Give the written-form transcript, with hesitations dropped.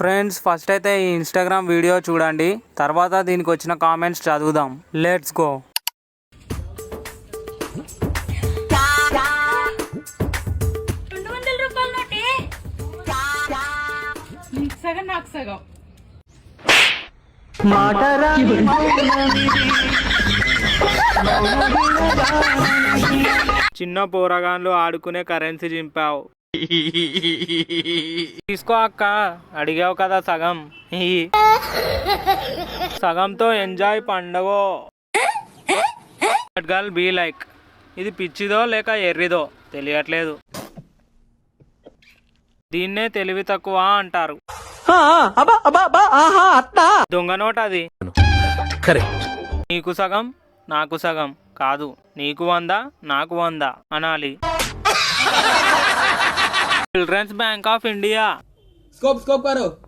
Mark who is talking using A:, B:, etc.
A: Friends first అయితే ఈ Instagram video చూడండి, తర్వాత దీనికి వచ్చిన కామెంట్స్ చదువుదాం. Let's go. చిన్న పోరగాన్లు ఆడుకునే కరెన్సీ చింపావు. తీసుకో అక్క, అడిగావు కదా సగం. సగంతో ఎంజాయ్ పండగో. Girl be like. ఇది పిచ్చిదో లేక ఎర్రిదో తెలియట్లేదు. దీన్నే తెలివి తక్కువ అంటారు. దొంగ నోట్ అది. నీకు సగం నాకు సగం కాదు, నీకు 100 నాకు 100 అనాలి. Children's bank of India.
B: Scope करो.